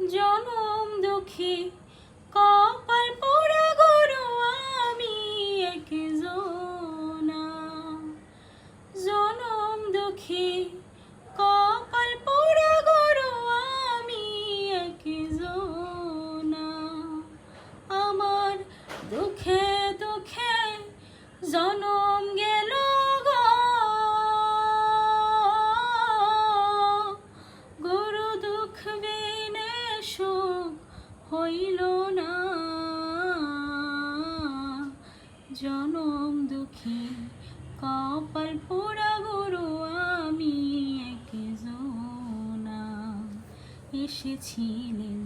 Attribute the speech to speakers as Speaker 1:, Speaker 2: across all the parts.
Speaker 1: জনম দুঃখী কপাল পোড়া গরু আমি একজনা। জনম দুঃখী কপাল পোড়া গরু আমি একজনা। আমার দুঃখে দুঃখে জনম গেল গো, গরু দুঃখ বিনে সুখ হইল না। জনম দুঃখী কপাল পোড়া গরু আমি একজনা। এসেছিলেন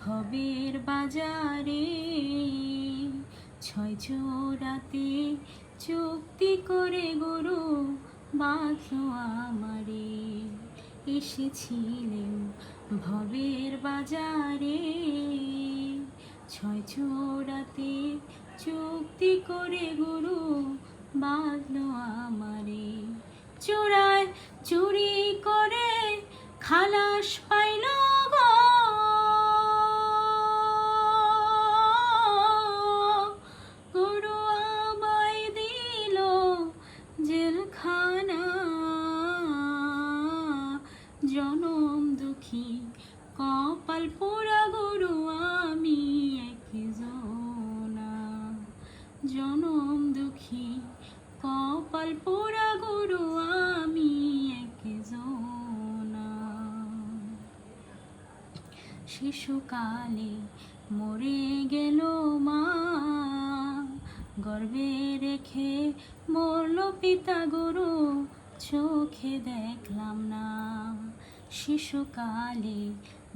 Speaker 1: ভবের বাজারে, ছয় জোড়াতে চুক্তি করে গরু বাঁধলো আমারে। এসেছিলেন ভবের বাজারে, ছয় জোড়াতে চুক্তি করে গরু বাঁধলো আমারে। চোরায় চুরি করে খালাস পাইল গো, গরু আমায় দিল জেলখানা। জনম দুঃখী কপাল পোড়া গরু আমি একজনা। জনম দুঃখী কপাল পোড়া গরু আমি একজনা। শিশুকালে মরে গেল মা, গর্ভে রেখে মরল পিতা গরু চোখে দেখলাম না। শিশুকালে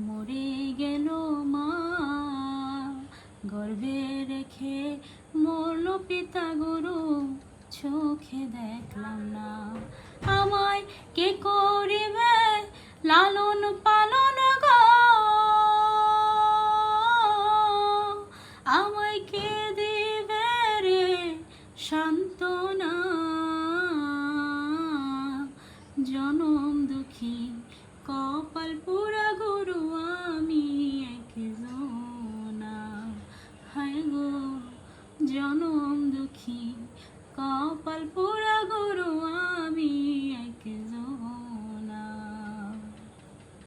Speaker 1: মরে গেল মা, গর্ভে রেখে মরল পিতা গরু চোখে দেখলাম না। আমায় কে করিবে লালন পালন গো, আমায় কে দিবে রে সান্ত্বনা। জনম দুঃখী কপাল পোড়া গরু আমি একজনা। হায় গো জনম দুঃখী কপাল পোড়া